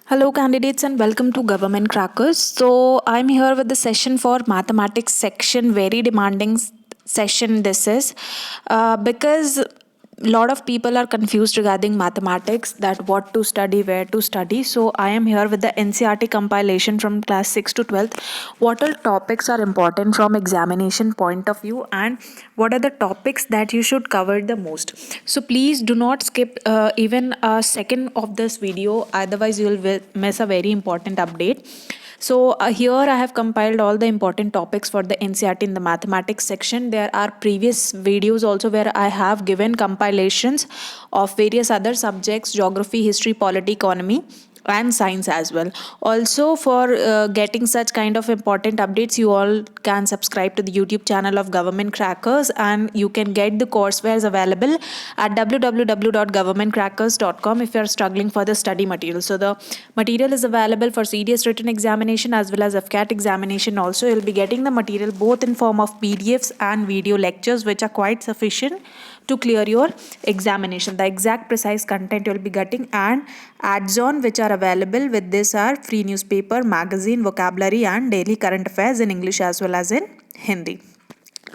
Hello, candidates, and welcome to Government Crackers. So, I'm here with the session for mathematics section, very demanding session. This is because a lot of people are confused regarding mathematics, that what to study, where to study. So, I am here with the NCRT compilation from class 6 to 12th. What all topics are important from examination point of view, and what are the topics that you should cover the most. So please do not skip even a second of this video, otherwise you will miss a very important update. So here I have compiled all the important topics for the NCRT in the mathematics section. There are previous videos also where I have given compilations of various other subjects: geography, history, polity, economy, and science as well. Also, for getting such kind of important updates, you all can subscribe to the YouTube channel of Government Crackers, and you can get the coursewares available at www.governmentcrackers.com if you are struggling for the study material. So the material is available for CDS written examination as well as FCAT examination. Also, you'll be getting the material both in form of PDFs and video lectures, which are quite sufficient to clear your examination. The exact precise content you'll be getting, and ads on which are available with this are free newspaper, magazine, vocabulary, and daily current affairs in English as well as in Hindi.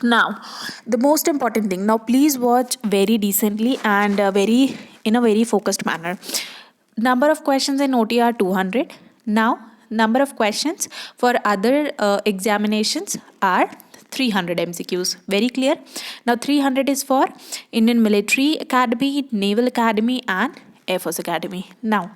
Now, the most important thing. Now, please watch very decently and very in a very focused manner. Number of questions in OT are 200. Now, number of questions for other examinations are 300 MCQs. Very clear. Now, 300 is for Indian Military Academy, Naval Academy, and Air Force Academy. Now,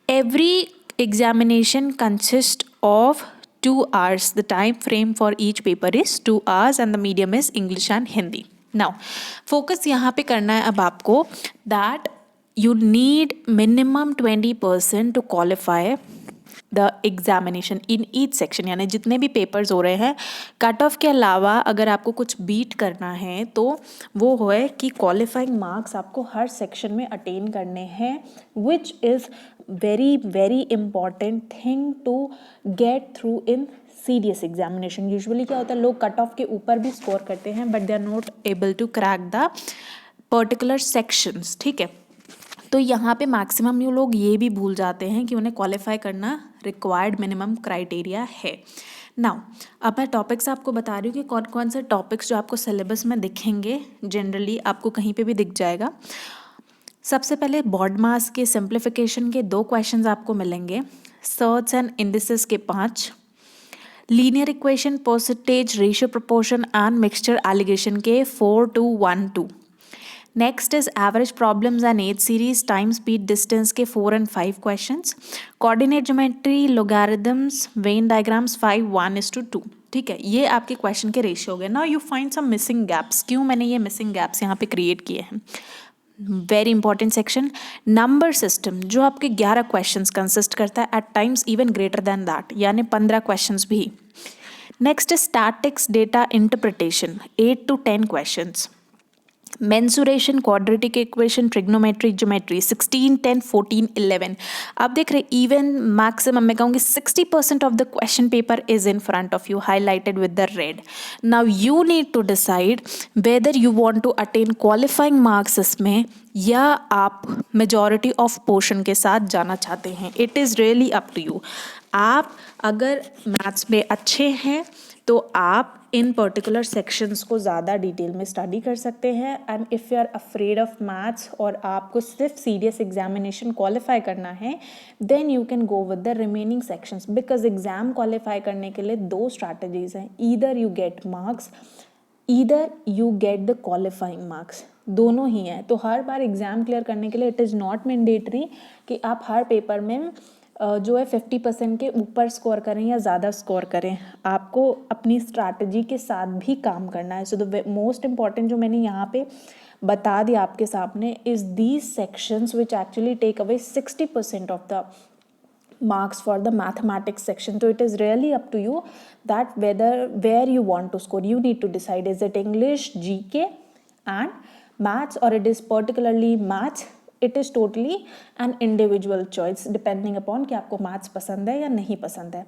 every examination consists of 2 hours. The time frame for each paper is 2 hours, and the medium is English and Hindi. Now, focus यहाँ पे करना है अब आपको that you need minimum 20% to qualify the examination in each section, यानी जितने भी papers हो रहे हैं कट ऑफ के अलावा अगर आपको कुछ बीट करना है तो वो है कि क्वालिफाइंग मार्क्स आपको हर सेक्शन में अटेन करने हैं, which is very very important thing to get through in serious examination. Usually क्या होता है, लोग कट ऑफ के ऊपर भी स्कोर करते हैं but they are not able to crack the particular sections. ठीक है, तो यहाँ पे मैक्सिमम ये लोग ये भी भूल जाते हैं कि उन्हें क्वालिफाई करना रिक्वायर्ड मिनिमम क्राइटेरिया है. नाउ अब मैं टॉपिक्स आपको बता रही हूँ कि कौन कौन से टॉपिक्स जो आपको सिलेबस में दिखेंगे, जनरली आपको कहीं पे भी दिख जाएगा. सबसे पहले बॉड मास के सिंप्लीफिकेशन के 2 क्वेश्चंस आपको मिलेंगे, सर्च एंड इंडिसेस के 5, linear equation, percentage, ratio, proportion and mixture allegation के 4 to 1 2. Next is average problems and age series, time, speed, distance के 4 and 5 questions. Coordinate geometry, logarithms, Venn diagrams 5 1:2. ठीक है, ये आपके क्वेश्चन के रेशियो हो गए. Now you find some missing gaps. क्यों मैंने ये मिसिंग गैप्स यहाँ पे क्रिएट किए हैं? Very important section. Number system जो आपके 11 क्वेश्चंस कंसिस्ट करता है, at times even greater than that, यानी 15 क्वेश्चंस भी. Next is statistics data interpretation, 8 to 10 questions. Mensuration, quadratic equation, trigonometric geometry 16 10 14 11. आप देख रहे इवन मैक्सिमम मैं कहूँगी 60% of the question paper is in front of you, highlighted with the red. Now you need to decide whether you want to attend qualifying marks इसमें, या आप majority of portion के साथ जाना चाहते हैं. It is really up to you. आप अगर मैथ्स में अच्छे हैं तो आप इन पर्टिकुलर सेक्शंस को ज़्यादा डिटेल में स्टडी कर सकते हैं. And if you are afraid of maths और आपको सिर्फ सीरियस एग्जामिनेशन क्वालिफाई करना है, then you can go with the remaining sections, because exam qualify करने के लिए 2 स्ट्रैटेजीज हैं. Either you get marks, either you get the qualifying marks, दोनों ही हैं. तो हर बार एग्ज़ाम क्लियर करने के लिए इट इज़ नॉट मैंडेटरी कि आप हर पेपर में जो है 50% के ऊपर स्कोर करें या ज़्यादा स्कोर करें. आपको अपनी स्ट्रैटेजी के साथ भी काम करना है. सो द मोस्ट इम्पॉर्टेंट जो मैंने यहाँ पे बता दिया आपके सामने is these sections which actually take away 60% of the marks for the mathematics section. So it is really up to you that where you want to score. You need to decide, is it English, GK and maths, or it is particularly maths. It is totally an individual choice depending upon कि आपको maths पसंद है या नहीं पसंद है.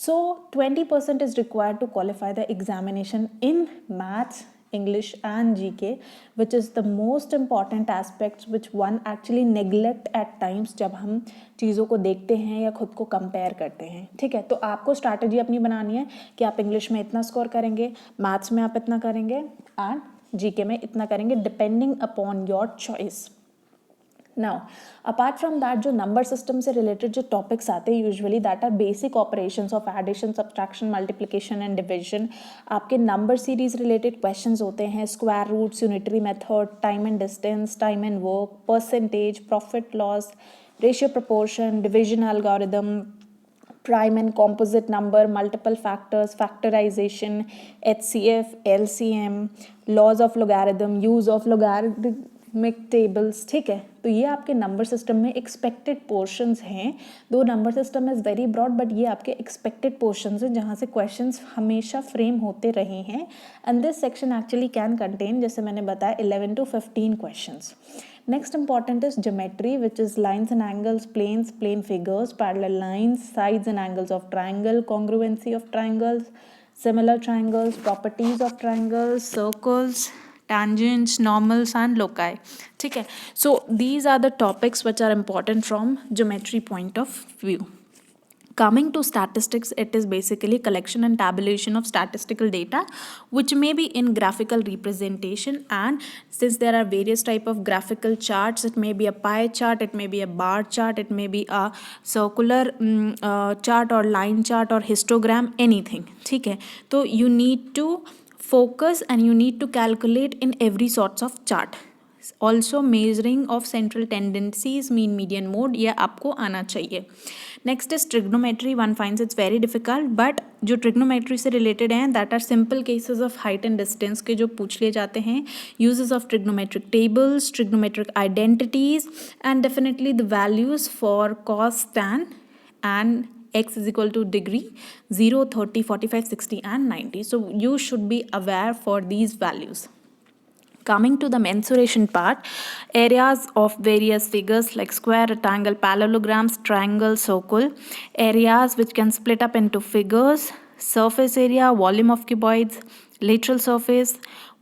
So 20% is required to qualify the examination in maths English and GK, which is the most important aspects which one actually neglect at times जब हम चीज़ों को देखते हैं या खुद को कंपेयर करते हैं. ठीक है, तो आपको स्ट्रैटेजी अपनी बनानी है कि आप इंग्लिश में इतना स्कोर करेंगे, मैथ्स में आप इतना करेंगे एंड GK में इतना करेंगे, depending upon your choice. Now apart from that जो नंबर सिस्टम से रिलेटेड जो टॉपिक्स आते हैं usually that are basic operations of addition, subtraction, multiplication and division. आपके नंबर सीरीज रिलेटेड क्वेश्चंस होते हैं, square roots, unitary method, time and distance, time and work, percentage, profit loss, ratio proportion, division algorithm, prime and composite number, multiple factors, factorization, HCF, LCM, laws of logarithm, use of logarithmic tables. ठीक है, तो ये आपके number system में expected portions हैं. दो number system is very broad but ये आपके एक्सपेक्टेड पोर्शंस हैं जहाँ से क्वेश्चंस हमेशा फ्रेम होते रहे हैं. And this section actually can contain, जैसे मैंने बताया, 11 to 15 questions. Next important is geometry, which is lines and angles, planes, plane figures, parallel lines, sides and angles of triangle, congruency of triangles, similar triangles, properties of triangles, circles, tangents, normals and loci. ठीक है, so these are the topics which are important from geometry point of view. Coming to statistics, it is basically collection and tabulation of statistical data which may be in graphical representation, and since there are various type of graphical charts, it may be a pie chart, it may be a bar chart, it may be a circular chart or line chart or histogram, anything. ठीक है, तो you need to focus and you need to calculate in every sorts of chart. Also measuring of central tendencies, mean, median, mode, ये आपको आना चाहिए. Next is trigonometry. One finds it's very difficult, but जो trigonometry से related हैं that are simple cases of height and distance के जो पूछ लिए जाते हैं. Uses of trigonometric tables, trigonometric identities and definitely the values for cos, tan and x is equal to degree, 0, 30, 45, 60 and 90. So you should be aware for these values. Coming to the mensuration part, areas of various figures like square, rectangle, parallelograms, triangle, circle, areas which can split up into figures, surface area, volume of cuboids, lateral surface,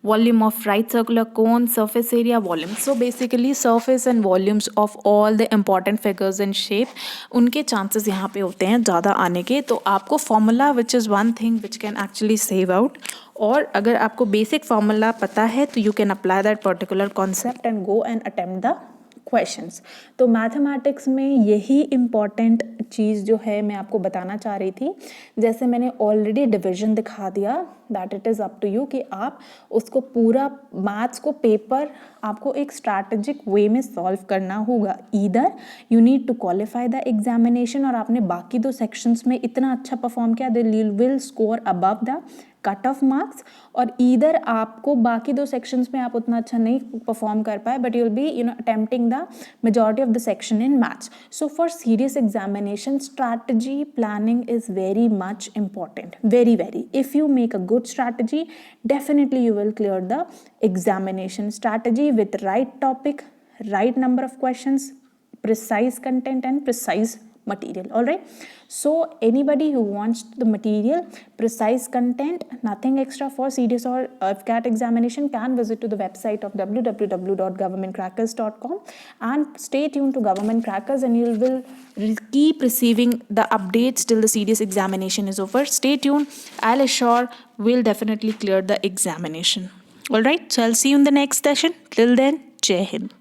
volume of right circular cone, surface area, volume. So basically surface and volumes of all the important figures and shape, उनके chances यहाँ पे होते हैं ज़्यादा आने के. तो आपको formula which is one thing which can actually save out, और अगर आपको बेसिक फार्मूला पता है तो you can apply that particular concept and go and attempt the questions. तो मैथमेटिक्स में यही इम्पॉर्टेंट चीज़ जो है मैं आपको बताना चाह रही थी. जैसे मैंने ऑलरेडी डिवीजन दिखा दिया, that it is up to you कि आप उसको पूरा मैथ्स को पेपर आपको एक स्ट्रैटेजिक वे में सॉल्व करना होगा. Either you need to qualify the examination और आपने बाकी दो सेक्शंस में इतना अच्छा परफॉर्म किया, they will score above the cut off marks, और ईदर आपको बाकी दो सेक्शंस में आप उतना अच्छा नहीं परफॉर्म कर पाए but you will be attempting the majority of the section in maths. So for serious examination strategy planning is very much important, very very. If you make a good strategy, definitely you will clear the examination. Strategy with right topic, right number of questions, precise content and precise material. All right, so anybody who wants the material, precise content, nothing extra for CDS or FCAT examination can visit to the website of www.governmentcrackers.com and stay tuned to Government Crackers and you will keep receiving the updates till the CDS examination is over. Stay tuned, I'll assure we'll definitely clear the examination. All right, so I'll see you in the next session. Till then, Jai Hind.